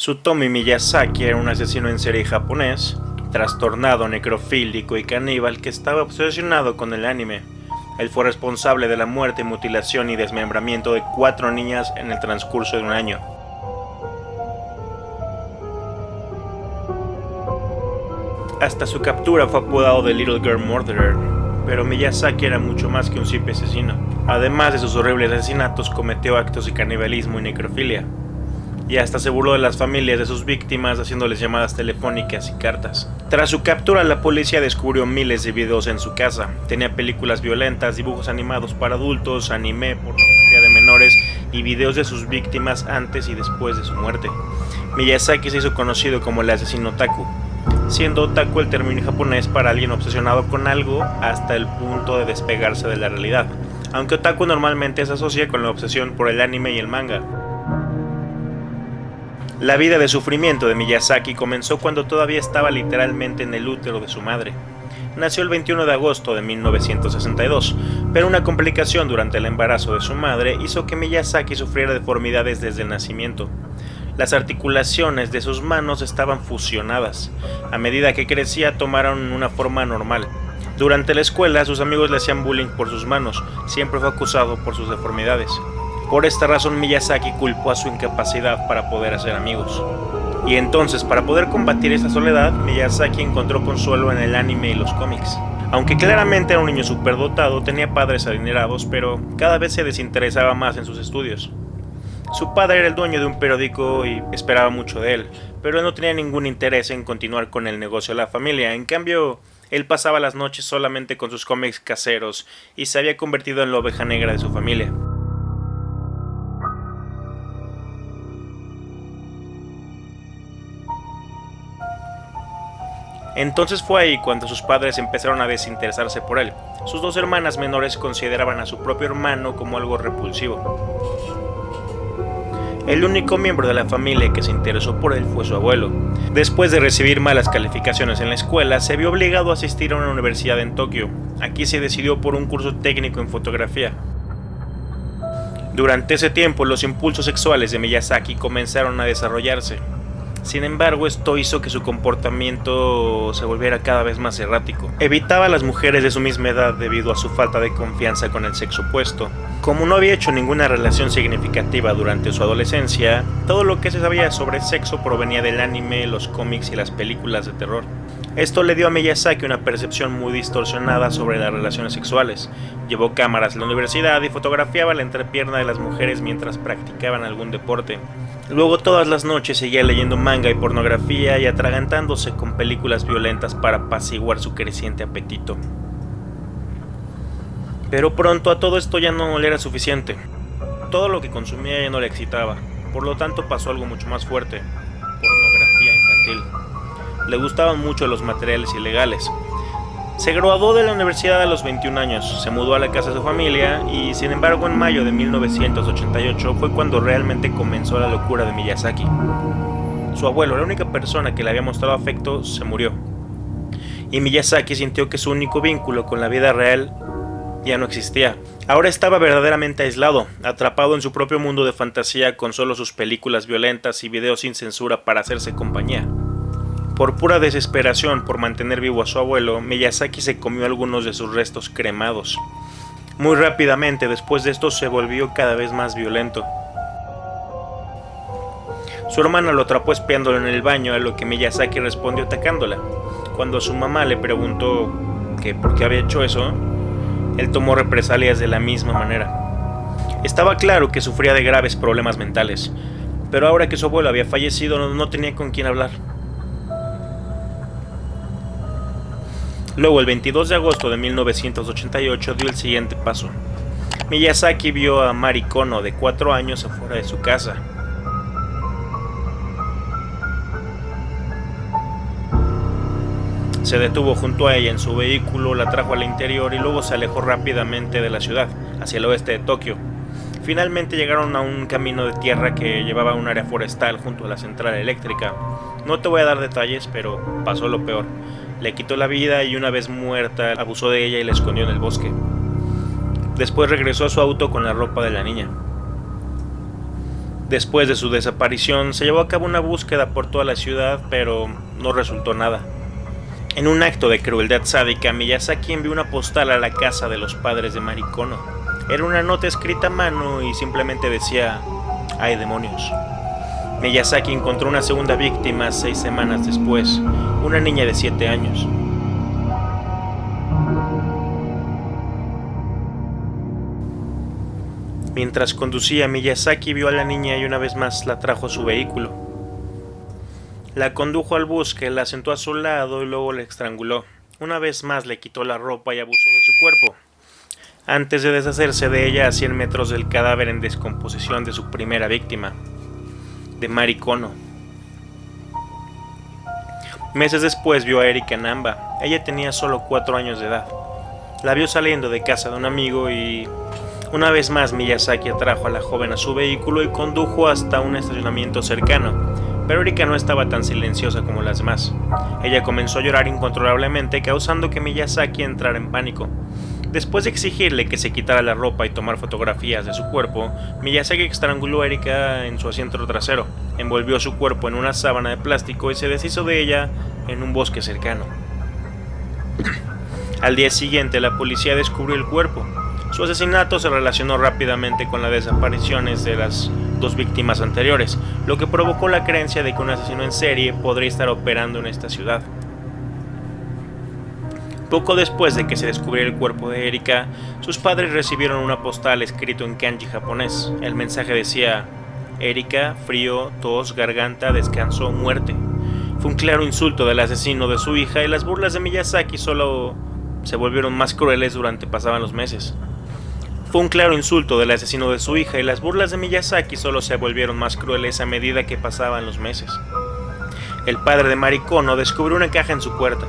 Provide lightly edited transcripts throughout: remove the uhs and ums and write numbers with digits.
Tsutomu Miyazaki era un asesino en serie japonés, trastornado, necrofílico y caníbal que estaba obsesionado con el anime. Él fue responsable de la muerte, mutilación y desmembramiento de 4 niñas en el transcurso de un año. Hasta su captura fue apodado de Little Girl Murderer, pero Miyazaki era mucho más que un simple asesino. Además de sus horribles asesinatos, cometió actos de canibalismo y necrofilia, y hasta se burló de las familias de sus víctimas haciéndoles llamadas telefónicas y cartas. Tras su captura, la policía descubrió miles de videos en su casa. Tenía películas violentas, dibujos animados para adultos, anime, pornografía de menores y videos de sus víctimas antes y después de su muerte. Miyazaki se hizo conocido como el asesino otaku, siendo otaku el término japonés para alguien obsesionado con algo hasta el punto de despegarse de la realidad, aunque otaku normalmente se asocia con la obsesión por el anime y el manga. La vida de sufrimiento de Miyazaki comenzó cuando todavía estaba literalmente en el útero de su madre. Nació el 21 de agosto de 1962, pero una complicación durante el embarazo de su madre hizo que Miyazaki sufriera deformidades desde el nacimiento. Las articulaciones de sus manos estaban fusionadas. A medida que crecía tomaron una forma normal. Durante la escuela sus amigos le hacían bullying por sus manos, siempre fue acusado por sus deformidades. Por esta razón Miyazaki culpó a su incapacidad para poder hacer amigos. Y entonces, para poder combatir esta soledad, Miyazaki encontró consuelo en el anime y los cómics. Aunque claramente era un niño superdotado, tenía padres adinerados, pero cada vez se desinteresaba más en sus estudios. Su padre era el dueño de un periódico y esperaba mucho de él, pero él no tenía ningún interés en continuar con el negocio de la familia. En cambio, él pasaba las noches solamente con sus cómics caseros y se había convertido en la oveja negra de su familia. Entonces fue ahí cuando sus padres empezaron a desinteresarse por él. Sus 2 hermanas menores consideraban a su propio hermano como algo repulsivo. El único miembro de la familia que se interesó por él fue su abuelo. Después de recibir malas calificaciones en la escuela, se vio obligado a asistir a una universidad en Tokio. Aquí se decidió por un curso técnico en fotografía. Durante ese tiempo, los impulsos sexuales de Miyazaki comenzaron a desarrollarse. Sin embargo, esto hizo que su comportamiento se volviera cada vez más errático. Evitaba a las mujeres de su misma edad debido a su falta de confianza con el sexo opuesto. Como no había hecho ninguna relación significativa durante su adolescencia, todo lo que se sabía sobre sexo provenía del anime, los cómics y las películas de terror. Esto le dio a Miyazaki una percepción muy distorsionada sobre las relaciones sexuales. Llevó cámaras a la universidad y fotografiaba la entrepierna de las mujeres mientras practicaban algún deporte. Luego todas las noches seguía leyendo manga y pornografía y atragantándose con películas violentas para apaciguar su creciente apetito. Pero pronto a todo esto ya no le era suficiente. Todo lo que consumía ya no le excitaba, por lo tanto pasó algo mucho más fuerte: pornografía infantil. Le gustaban mucho los materiales ilegales. Se graduó de la universidad a los 21 años, se mudó a la casa de su familia y, sin embargo, en mayo de 1988 fue cuando realmente comenzó la locura de Miyazaki. Su abuelo, la única persona que le había mostrado afecto, se murió. Y Miyazaki sintió que su único vínculo con la vida real ya no existía. Ahora estaba verdaderamente aislado, atrapado en su propio mundo de fantasía con solo sus películas violentas y videos sin censura para hacerse compañía. Por pura desesperación por mantener vivo a su abuelo, Miyazaki se comió algunos de sus restos cremados. Muy rápidamente después de esto se volvió cada vez más violento. Su hermana lo atrapó espiándolo en el baño, a lo que Miyazaki respondió atacándola. Cuando su mamá le preguntó que por qué había hecho eso, él tomó represalias de la misma manera. Estaba claro que sufría de graves problemas mentales, pero ahora que su abuelo había fallecido no tenía con quién hablar. Luego, el 22 de agosto de 1988 dio el siguiente paso. Miyazaki vio a Mari Kono, de 4 años, afuera de su casa. Se detuvo junto a ella en su vehículo, la trajo al interior y luego se alejó rápidamente de la ciudad, hacia el oeste de Tokio. Finalmente llegaron a un camino de tierra que llevaba a un área forestal junto a la central eléctrica. No te voy a dar detalles, pero pasó lo peor. Le quitó la vida y una vez muerta abusó de ella y la escondió en el bosque. Después regresó a su auto con la ropa de la niña. Después de su desaparición, se llevó a cabo una búsqueda por toda la ciudad, pero no resultó nada. En un acto de crueldad sádica, Miyazaki envió una postal a la casa de los padres de Mari Kono. Era una nota escrita a mano y simplemente decía: "Hay demonios". Miyazaki encontró una segunda víctima 6 semanas después, una niña de 7 años. Mientras conducía, Miyazaki vio a la niña y una vez más la trajo a su vehículo. La condujo al bosque, la sentó a su lado y luego la estranguló. Una vez más le quitó la ropa y abusó de su cuerpo, antes de deshacerse de ella a 100 metros del cadáver en descomposición de su primera víctima, de Mari Kono. Meses después vio a Erika Namba. Ella tenía solo 4 años de edad. La vio saliendo de casa de un amigo y una vez más Miyazaki atrajo a la joven a su vehículo y condujo hasta un estacionamiento cercano, pero Erika no estaba tan silenciosa como las demás. Ella comenzó a llorar incontrolablemente, causando que Miyazaki entrara en pánico. Después de exigirle que se quitara la ropa y tomar fotografías de su cuerpo, Miyazaki estranguló a Erika en su asiento trasero, envolvió su cuerpo en una sábana de plástico y se deshizo de ella en un bosque cercano. Al día siguiente, la policía descubrió el cuerpo. Su asesinato se relacionó rápidamente con las desapariciones de las 2 víctimas anteriores, lo que provocó la creencia de que un asesino en serie podría estar operando en esta ciudad. Poco después de que se descubriera el cuerpo de Erika, sus padres recibieron una postal escrito en kanji japonés. El mensaje decía: "Erika, frío, tos, garganta, descanso, muerte". Fue un claro insulto del asesino de su hija y las burlas de Miyazaki solo se volvieron más crueles durante pasaban los meses. Fue un claro insulto del asesino de su hija y las burlas de Miyazaki solo se volvieron más crueles a medida que pasaban los meses. El padre de Mari Kono descubrió una caja en su puerta.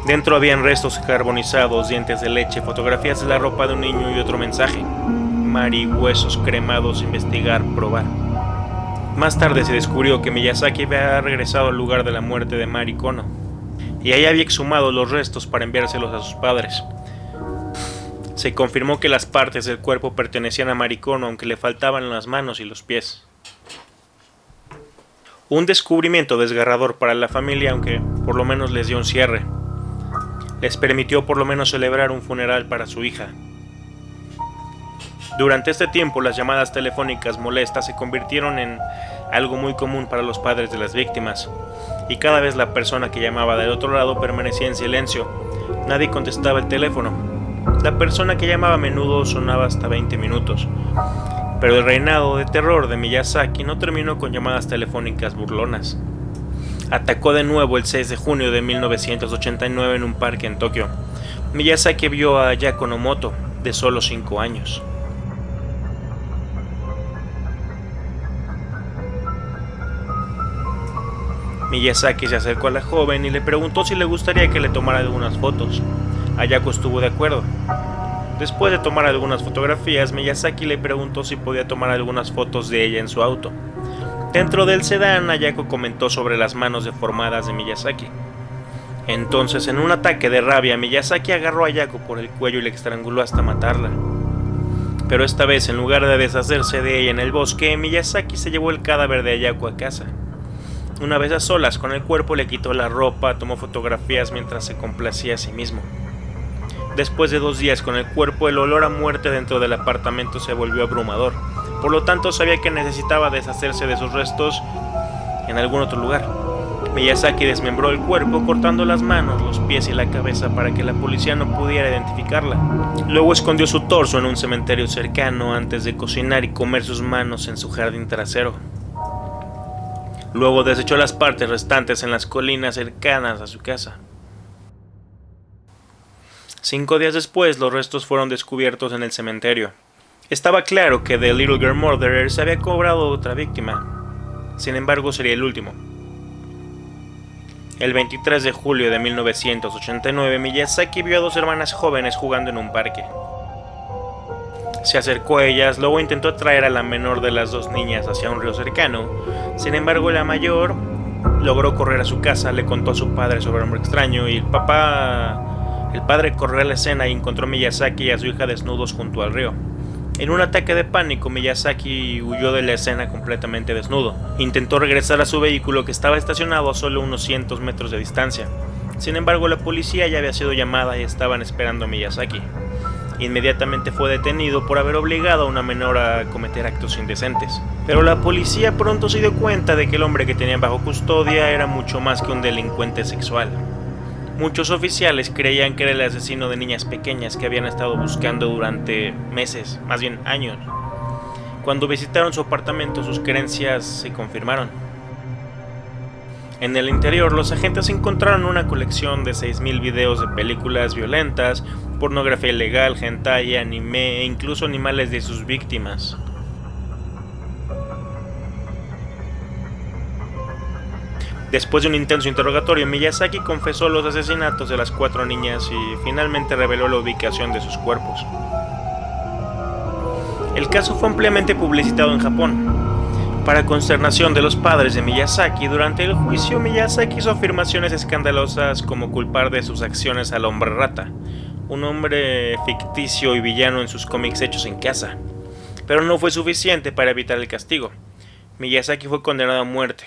Dentro habían restos carbonizados, dientes de leche, fotografías de la ropa de un niño y otro mensaje: "Mari, huesos cremados, investigar, probar". Más tarde se descubrió que Miyazaki había regresado al lugar de la muerte de Mari Kono, y ahí había exhumado los restos para enviárselos a sus padres. Se confirmó que las partes del cuerpo pertenecían a Mari Kono, aunque le faltaban las manos y los pies. Un descubrimiento desgarrador para la familia, aunque por lo menos les dio un cierre. Les permitió por lo menos celebrar un funeral para su hija. Durante este tiempo, las llamadas telefónicas molestas se convirtieron en algo muy común para los padres de las víctimas, y cada vez la persona que llamaba del otro lado permanecía en silencio. Nadie contestaba el teléfono. La persona que llamaba a menudo sonaba hasta 20 minutos. Pero el reinado de terror de Miyazaki no terminó con llamadas telefónicas burlonas. Atacó de nuevo el 6 de junio de 1989 en un parque en Tokio. Miyazaki vio a Ayako Nomoto, de solo 5 años. Miyazaki se acercó a la joven y le preguntó si le gustaría que le tomara algunas fotos. Ayako estuvo de acuerdo. Después de tomar algunas fotografías, Miyazaki le preguntó si podía tomar algunas fotos de ella en su auto. Dentro del sedán, Ayako comentó sobre las manos deformadas de Miyazaki. Entonces, en un ataque de rabia, Miyazaki agarró a Ayako por el cuello y le estranguló hasta matarla. Pero esta vez, en lugar de deshacerse de ella en el bosque, Miyazaki se llevó el cadáver de Ayako a casa. Una vez a solas con el cuerpo, le quitó la ropa, tomó fotografías mientras se complacía a sí mismo. Después de 2 días con el cuerpo, el olor a muerte dentro del apartamento se volvió abrumador. Por lo tanto, sabía que necesitaba deshacerse de sus restos en algún otro lugar. Miyazaki desmembró el cuerpo, cortando las manos, los pies y la cabeza para que la policía no pudiera identificarla. Luego escondió su torso en un cementerio cercano antes de cocinar y comer sus manos en su jardín trasero. Luego desechó las partes restantes en las colinas cercanas a su casa. 5 días después, los restos fueron descubiertos en el cementerio. Estaba claro que The Little Girl Murderer se había cobrado otra víctima. Sin embargo, sería el último. El 23 de julio de 1989, Miyazaki vio a 2 hermanas jóvenes jugando en un parque. Se acercó a ellas, luego intentó traer a la menor de las 2 niñas hacia un río cercano. Sin embargo, la mayor logró correr a su casa, le contó a su padre sobre el hombre extraño y el padre corrió a la escena y encontró a Miyazaki y a su hija desnudos junto al río. En un ataque de pánico, Miyazaki huyó de la escena completamente desnudo. Intentó regresar a su vehículo que estaba estacionado a solo unos cientos metros de distancia. Sin embargo, la policía ya había sido llamada y estaban esperando a Miyazaki. Inmediatamente fue detenido por haber obligado a una menor a cometer actos indecentes. Pero la policía pronto se dio cuenta de que el hombre que tenían bajo custodia era mucho más que un delincuente sexual. Muchos oficiales creían que era el asesino de niñas pequeñas que habían estado buscando durante meses, más bien años. Cuando visitaron su apartamento, sus creencias se confirmaron. En el interior, los agentes encontraron una colección de 6.000 videos de películas violentas, pornografía ilegal, hentai, anime e incluso animales de sus víctimas. Después de un intenso interrogatorio, Miyazaki confesó los asesinatos de las 4 niñas y finalmente reveló la ubicación de sus cuerpos. El caso fue ampliamente publicitado en Japón. Para consternación de los padres de Miyazaki, durante el juicio Miyazaki hizo afirmaciones escandalosas como culpar de sus acciones al hombre rata, un hombre ficticio y villano en sus cómics hechos en casa. Pero no fue suficiente para evitar el castigo. Miyazaki fue condenado a muerte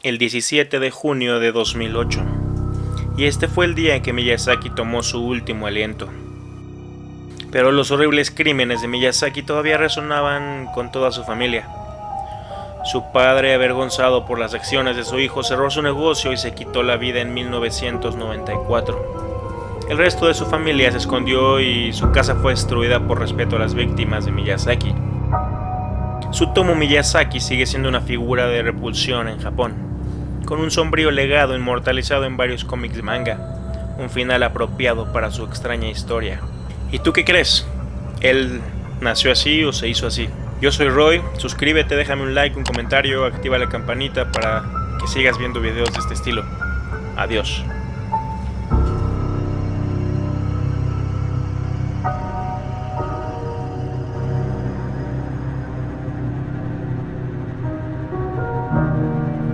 el 17 de junio de 2008, y este fue el día en que Miyazaki tomó su último aliento. Pero los horribles crímenes de Miyazaki todavía resonaban con toda su familia. Su padre, avergonzado por las acciones de su hijo, cerró su negocio y se quitó la vida en 1994. El resto de su familia se escondió y su casa fue destruida por respeto a las víctimas de Miyazaki. Tsutomu Miyazaki sigue siendo una figura de repulsión en Japón, con un sombrío legado inmortalizado en varios cómics de manga, un final apropiado para su extraña historia. ¿Y tú qué crees? ¿Él nació así o se hizo así? Yo soy Roy, suscríbete, déjame un like, un comentario, activa la campanita para que sigas viendo videos de este estilo. Adiós.